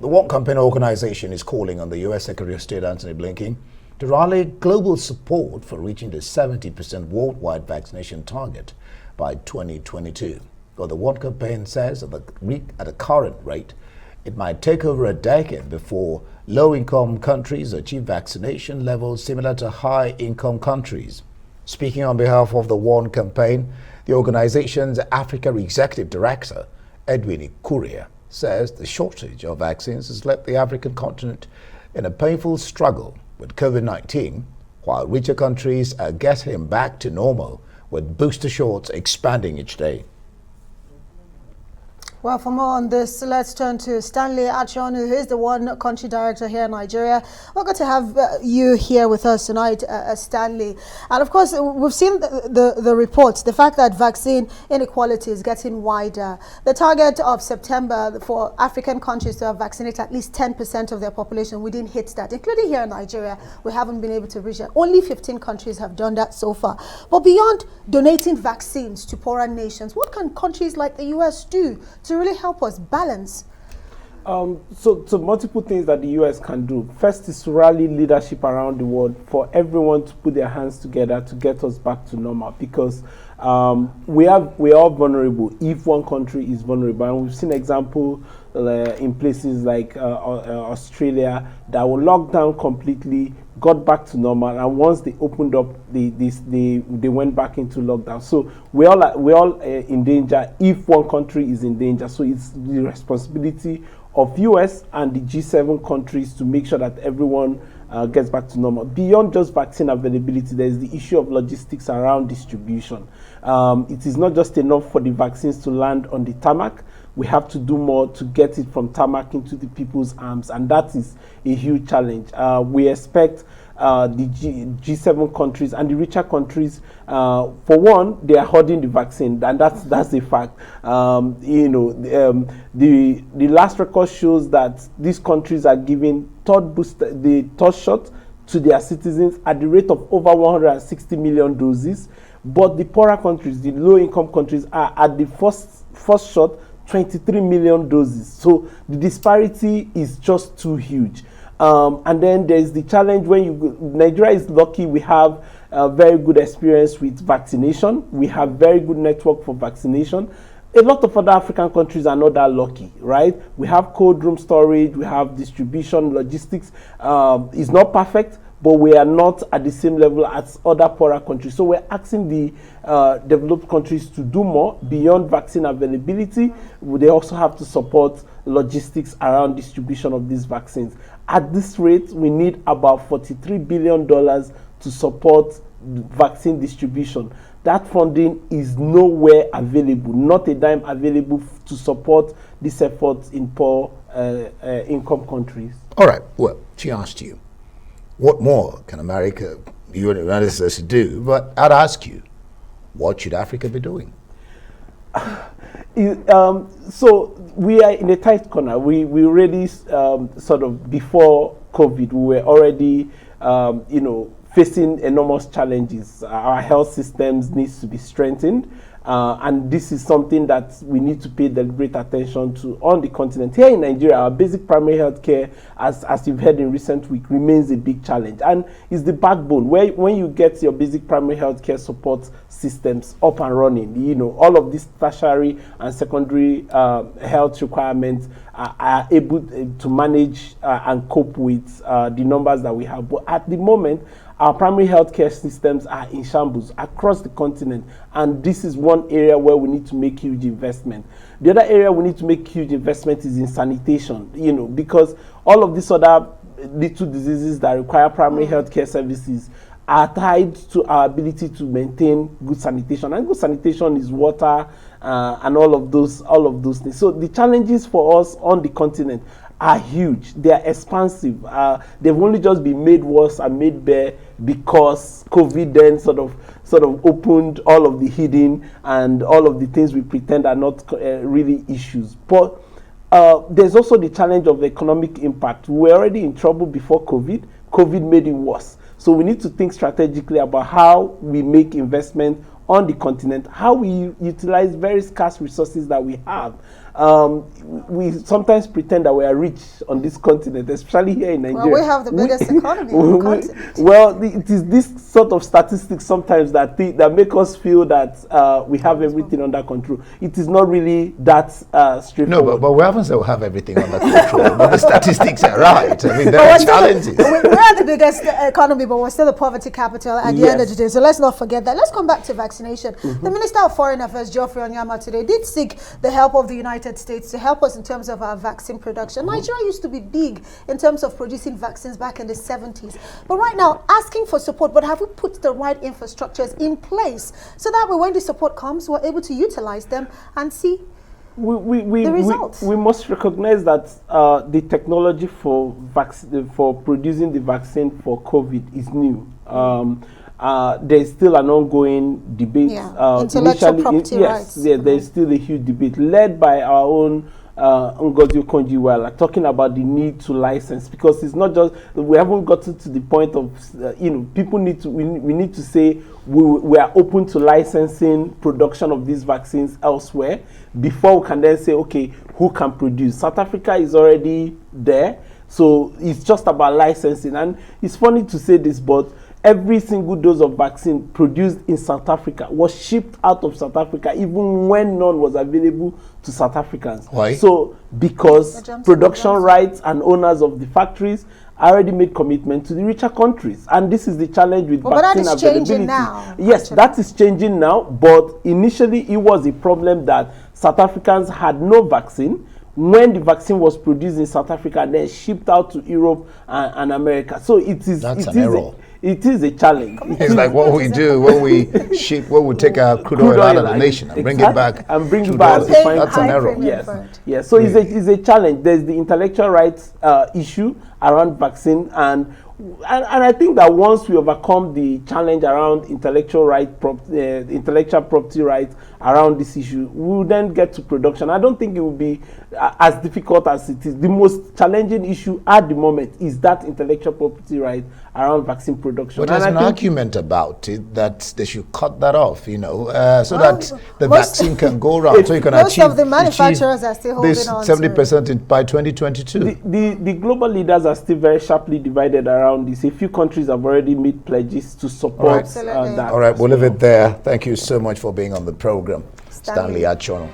The World Campaign Organization is calling on the U.S. Secretary of State Anthony Blinken to rally global support for reaching the 70% worldwide vaccination target by 2022. Well, the World Campaign says at the current rate, it might take over a decade before low-income countries achieve vaccination levels similar to high-income countries. Speaking on behalf of the World Campaign, the organization's Africa Executive Director, Edwin Ikuria, says the shortage of vaccines has left the African continent in a painful struggle with COVID-19, while richer countries are getting back to normal with booster shots expanding each day. Well, for more on this, let's turn to Stanley Achonu, who is the one country director here in Nigeria. We're going to have you here with us tonight, Stanley. And of course, we've seen the reports, the fact that vaccine inequality is getting wider. The target of September for African countries to have vaccinated at least 10% of their population, we didn't hit that, including here in Nigeria. We haven't been able to reach that. Only 15 countries have done that so far. But beyond donating vaccines to poorer nations, what can countries like the US do to really help us balance? So multiple things that the US can do. First is to rally leadership around the world for everyone to put their hands together to get us back to normal, because we are all vulnerable if one country is vulnerable. And we've seen examples in places like Australia that were locked down completely, got back to normal, and once they opened up, they went back into lockdown. So we're all in danger if one country is in danger. So it's the responsibility of US and the G7 countries to make sure that everyone gets back to normal. Beyond just vaccine availability, there is the issue of logistics around distribution. It is not just enough for the vaccines to land on the tarmac. We have to do more to get it from tarmac into the people's arms, and that is a huge challenge. We expect the G7 countries and the richer countries, for one, they are hoarding the vaccine, and that's a fact. The last record shows that these countries are giving the third shot to their citizens at the rate of over 160 million doses, but the poorer countries, the low-income countries, are at the first shot 23 million doses. So the disparity is just too huge. And then there's the challenge Nigeria is lucky. We have a very good experience with vaccination. We have very good network for vaccination. A lot of other African countries are not that lucky, right? We have cold room storage, we have distribution, logistics. It's not perfect, but we are not at the same level as other poorer countries. So we're asking the developed countries to do more beyond vaccine availability. They also have to support logistics around distribution of these vaccines. At this rate, we need about $43 billion to support vaccine distribution. That funding is nowhere available, not a dime available to support these efforts in poor income countries. All right, well, she asked you, what more can America, the United States do? But I'd ask you, what should Africa be doing? So we are in a tight corner. We already sort of before COVID, we were already, facing enormous challenges. Our health systems needs to be strengthened. And this is something that we need to pay deliberate attention to on the continent. Here in Nigeria, our basic primary health care, as you've heard in recent week, remains a big challenge. And is the backbone. When you get your basic primary health care support systems up and running, all of these tertiary and secondary health requirements are able to manage and cope with the numbers that we have. But at the moment, our primary healthcare systems are in shambles across the continent, and this is one area where we need to make huge investment. The other area we need to make huge investment is in sanitation, because all of these other little diseases that require primary healthcare services are tied to our ability to maintain good sanitation, and good sanitation is water and all of those things. So the challenges for us on the continent are huge. They are expansive. They've only just been made worse and made bare because COVID then sort of opened all of the hidden and all of the things we pretend are not really issues. But there's also the challenge of the economic impact. We were already in trouble before COVID. COVID made it worse. So we need to think strategically about how we make investment on the continent, how we utilize very scarce resources that we have. We sometimes pretend that we are rich on this continent, especially here in Nigeria. Well, we have the biggest economy on the continent. Well, it is this sort of statistics sometimes that make us feel that we have everything under control. It is not really that straightforward. No, but we haven't said we have everything under control. But the statistics are right. I mean, there are challenges. We're the biggest economy, but we're still the poverty capital at the end of the day. So let's not forget that. Let's come back to vaccination. The Minister of Foreign Affairs, Geoffrey Onyama, today did seek the help of the United States to help us in terms of our vaccine production. Nigeria used to be big in terms of producing vaccines back in the 70s. But right now, asking for support, but have we put the right infrastructures in place so that when the support comes, we're able to utilize them and see the results? We must recognize that the technology for producing the vaccine for COVID is new. There's still an ongoing debate. Intellectual property rights. There's still a huge debate led by our own Ngozi Okonjo-Iweala, talking about the need to license, because it's not just, we haven't gotten to the point of people need to, we need to say we are open to licensing production of these vaccines elsewhere before we can then say, okay, who can produce? South Africa is already there, so it's just about licensing. And it's funny to say this, but every single dose of vaccine produced in South Africa was shipped out of South Africa, even when none was available to South Africans. Why? So, because production rights and owners of the factories already made commitment to the richer countries. And this is the challenge with vaccine availability. But that is changing now. Yes, actually, that is changing now. But initially, it was a problem that South Africans had no vaccine when the vaccine was produced in South Africa and then shipped out to Europe and America. So it is an error. It is a challenge. It's like what we do when we take our crude oil out of the nation and bring it back. And bring it back. That's an error. Yes. Yes. So it's a challenge. There's the intellectual rights issue around vaccine, and I think that once we overcome the challenge around intellectual property rights around this issue, we will then get to production. I don't think it will be as difficult as it is. The most challenging issue at the moment is that intellectual property right around vaccine production. But there's an argument about it that they should cut that off, so that the vaccine can go around, so you can most of the manufacturers are still holding this on 70% by 2022. The global leaders are still very sharply divided around this. A few countries have already made pledges to support that. All right, we'll leave it there. Thank you so much for being on the program, Stanley Achonu.